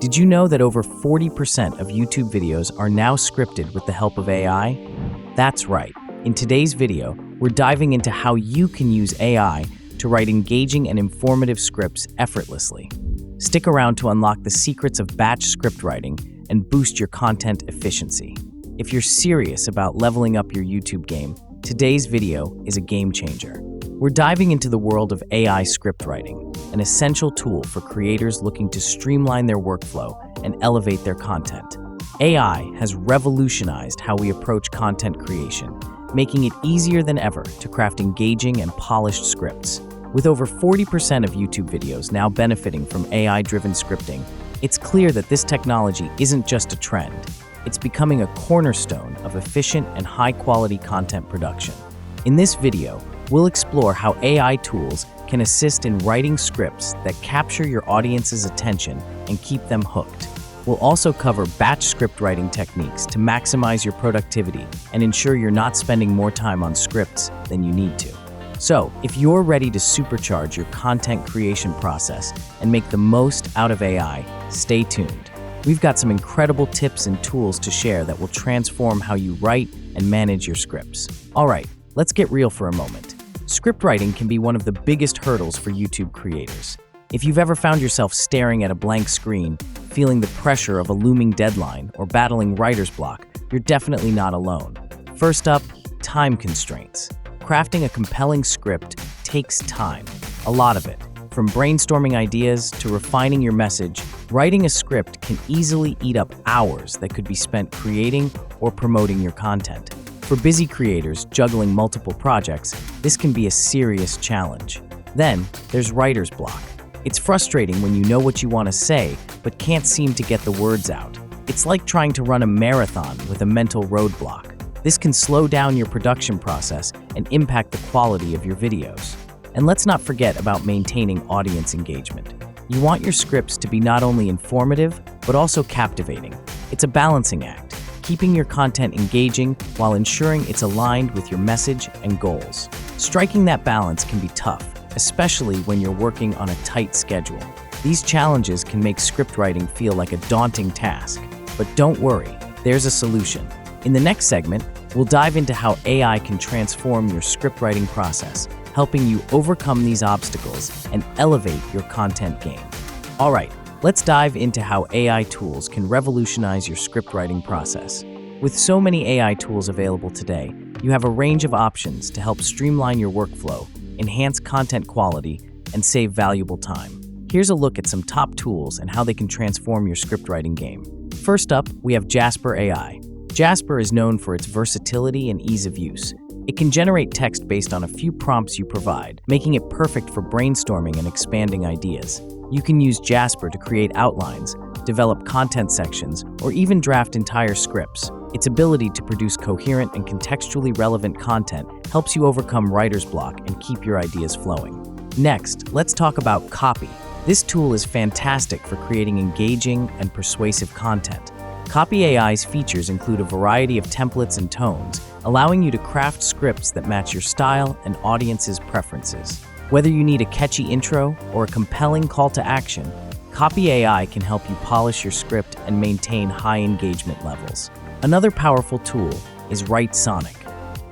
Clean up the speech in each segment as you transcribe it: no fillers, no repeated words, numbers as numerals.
Did you know that over 40% of YouTube videos are now scripted with the help of AI? That's right. In today's video, we're diving into how you can use AI to write engaging and informative scripts effortlessly. Stick around to unlock the secrets of batch script writing and boost your content efficiency. If you're serious about leveling up your YouTube game, today's video is a game changer. We're diving into the world of AI script writing, an essential tool for creators looking to streamline their workflow and elevate their content. AI has revolutionized how we approach content creation, making it easier than ever to craft engaging and polished scripts. With over 40% of YouTube videos now benefiting from AI-driven scripting, it's clear that this technology isn't just a trend. It's becoming a cornerstone of efficient and high-quality content production. In this video, we'll explore how AI tools can assist in writing scripts that capture your audience's attention and keep them hooked. We'll also cover batch script writing techniques to maximize your productivity and ensure you're not spending more time on scripts than you need to. So, if you're ready to supercharge your content creation process and make the most out of AI, stay tuned. We've got some incredible tips and tools to share that will transform how you write and manage your scripts. All right, let's get real for a moment. Script writing can be one of the biggest hurdles for YouTube creators. If you've ever found yourself staring at a blank screen, feeling the pressure of a looming deadline, or battling writer's block, you're definitely not alone. First up, time constraints. Crafting a compelling script takes time, a lot of it. From brainstorming ideas to refining your message, writing a script can easily eat up hours that could be spent creating or promoting your content. For busy creators juggling multiple projects, this can be a serious challenge. Then, there's writer's block. It's frustrating when you know what you want to say, but can't seem to get the words out. It's like trying to run a marathon with a mental roadblock. This can slow down your production process and impact the quality of your videos. And let's not forget about maintaining audience engagement. You want your scripts to be not only informative, but also captivating. It's a balancing act, keeping your content engaging while ensuring it's aligned with your message and goals. Striking that balance can be tough, especially when you're working on a tight schedule. These challenges can make script writing feel like a daunting task. But don't worry, there's a solution. In the next segment, we'll dive into how AI can transform your script writing process, helping you overcome these obstacles and elevate your content game. All right, let's dive into how AI tools can revolutionize your script writing process. With so many AI tools available today, you have a range of options to help streamline your workflow, enhance content quality, and save valuable time. Here's a look at some top tools and how they can transform your script writing game. First up, we have Jasper AI. Jasper is known for its versatility and ease of use. It can generate text based on a few prompts you provide, making it perfect for brainstorming and expanding ideas. You can use Jasper to create outlines, develop content sections, or even draft entire scripts. Its ability to produce coherent and contextually relevant content helps you overcome writer's block and keep your ideas flowing. Next, let's talk about Copy. This tool is fantastic for creating engaging and persuasive content. Copy AI's features include a variety of templates and tones, allowing you to craft scripts that match your style and audience's preferences. Whether you need a catchy intro or a compelling call to action, Copy AI can help you polish your script and maintain high engagement levels. Another powerful tool is WriteSonic.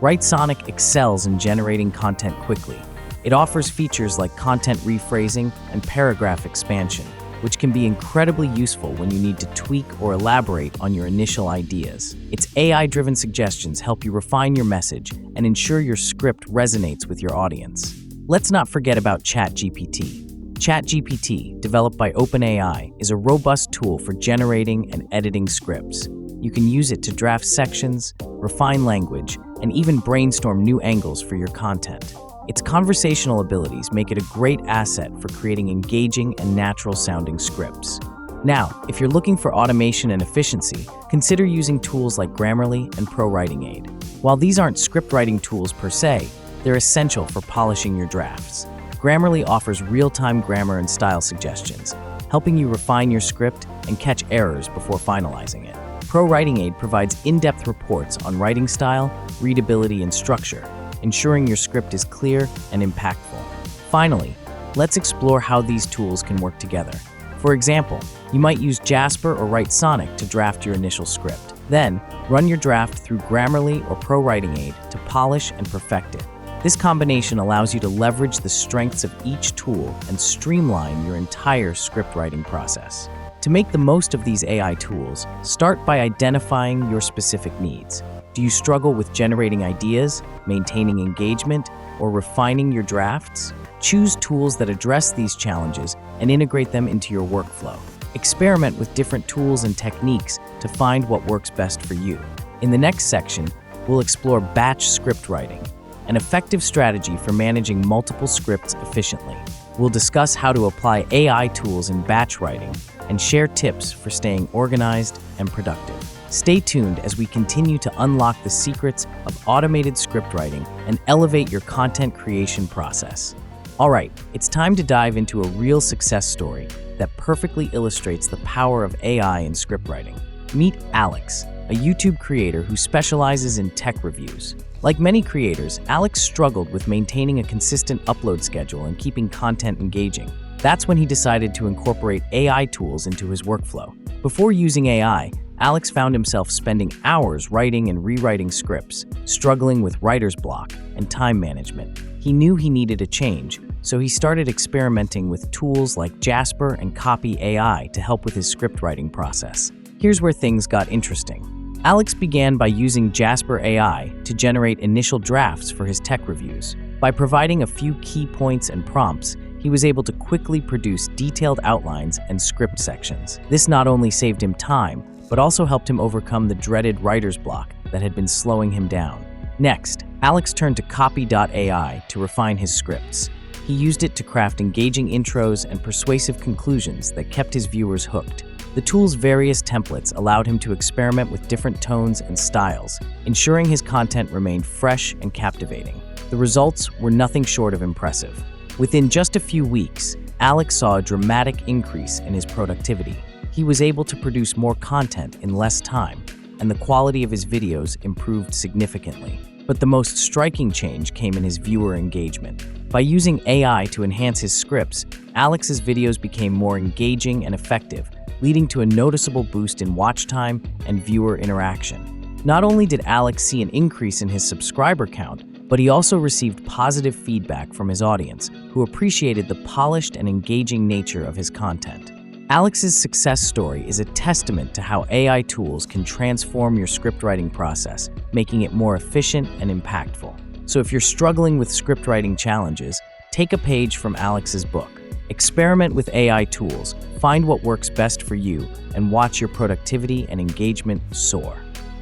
WriteSonic excels in generating content quickly. It offers features like content rephrasing and paragraph expansion, which can be incredibly useful when you need to tweak or elaborate on your initial ideas. Its AI-driven suggestions help you refine your message and ensure your script resonates with your audience. Let's not forget about ChatGPT. ChatGPT, developed by OpenAI, is a robust tool for generating and editing scripts. You can use it to draft sections, refine language, and even brainstorm new angles for your content. Its conversational abilities make it a great asset for creating engaging and natural-sounding scripts. Now, if you're looking for automation and efficiency, consider using tools like Grammarly and ProWritingAid. While these aren't script writing tools per se, they're essential for polishing your drafts. Grammarly offers real-time grammar and style suggestions, helping you refine your script and catch errors before finalizing it. ProWritingAid provides in-depth reports on writing style, readability, and structure, ensuring your script is clear and impactful. Finally, let's explore how these tools can work together. For example, You might use Jasper or write Sonic to draft your initial script. Then, run your draft through Grammarly or Pro Writing Aid to polish and perfect it. This combination allows you to leverage the strengths of each tool and streamline your entire script writing process. To make the most of these AI tools, start by identifying your specific needs. Do you struggle with generating ideas, maintaining engagement, or refining your drafts? Choose tools that address these challenges and integrate them into your workflow. Experiment with different tools and techniques to find what works best for you. In the next section, we'll explore batch script writing, an effective strategy for managing multiple scripts efficiently. We'll discuss how to apply AI tools in batch writing and share tips for staying organized and productive. Stay tuned as we continue to unlock the secrets of automated script writing and elevate your content creation process. All right, it's time to dive into a real success story that perfectly illustrates the power of AI in script writing. Meet Alex, a YouTube creator who specializes in tech reviews. Like many creators, Alex struggled with maintaining a consistent upload schedule and keeping content engaging. That's when he decided to incorporate AI tools into his workflow. Before using AI, Alex found himself spending hours writing and rewriting scripts, struggling with writer's block and time management. He knew he needed a change, so he started experimenting with tools like Jasper and Copy AI to help with his script writing process. Here's where things got interesting. Alex began by using Jasper AI to generate initial drafts for his tech reviews. By providing a few key points and prompts, he was able to quickly produce detailed outlines and script sections. This not only saved him time, but also helped him overcome the dreaded writer's block that had been slowing him down. Next, Alex turned to Copy.ai to refine his scripts. He used it to craft engaging intros and persuasive conclusions that kept his viewers hooked. The tool's various templates allowed him to experiment with different tones and styles, ensuring his content remained fresh and captivating. The results were nothing short of impressive. Within just a few weeks, Alex saw a dramatic increase in his productivity. He was able to produce more content in less time, and the quality of his videos improved significantly. But the most striking change came in his viewer engagement. By using AI to enhance his scripts, Alex's videos became more engaging and effective, leading to a noticeable boost in watch time and viewer interaction. Not only did Alex see an increase in his subscriber count, but he also received positive feedback from his audience, who appreciated the polished and engaging nature of his content. Alex's success story is a testament to how AI tools can transform your scriptwriting process, making it more efficient and impactful. So if you're struggling with scriptwriting challenges, take a page from Alex's book. Experiment with AI tools, find what works best for you, and watch your productivity and engagement soar.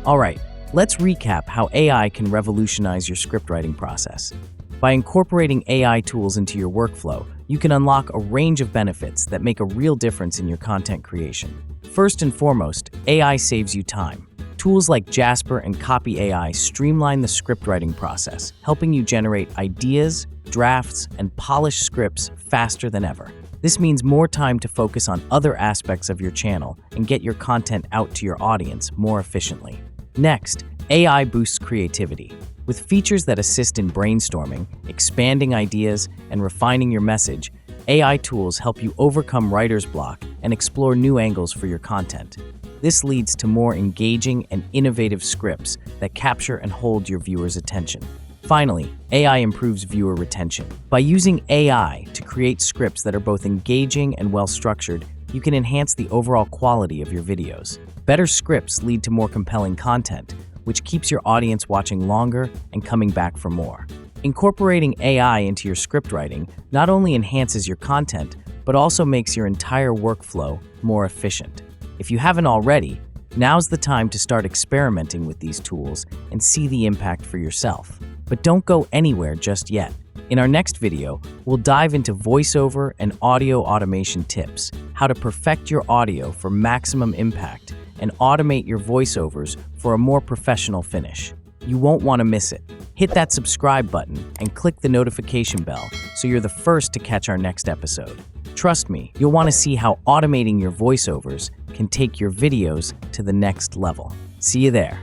All right, let's recap how AI can revolutionize your scriptwriting process. By incorporating AI tools into your workflow, you can unlock a range of benefits that make a real difference in your content creation. First and foremost, AI saves you time. Tools like Jasper and Copy AI streamline the scriptwriting process, helping you generate ideas, drafts, and polish scripts faster than ever. This means more time to focus on other aspects of your channel and get your content out to your audience more efficiently. Next, AI boosts creativity. With features that assist in brainstorming, expanding ideas, and refining your message, AI tools help you overcome writer's block and explore new angles for your content. This leads to more engaging and innovative scripts that capture and hold your viewers' attention. Finally, AI improves viewer retention. By using AI to create scripts that are both engaging and well-structured, you can enhance the overall quality of your videos. Better scripts lead to more compelling content, which keeps your audience watching longer and coming back for more. Incorporating AI into your scriptwriting not only enhances your content, but also makes your entire workflow more efficient. If you haven't already, now's the time to start experimenting with these tools and see the impact for yourself. But don't go anywhere just yet. In our next video, we'll dive into voiceover and audio automation tips, how to perfect your audio for maximum impact, and automate your voiceovers for a more professional finish. You won't want to miss it. Hit that subscribe button and click the notification bell so you're the first to catch our next episode. Trust me, you'll want to see how automating your voiceovers can take your videos to the next level. See you there.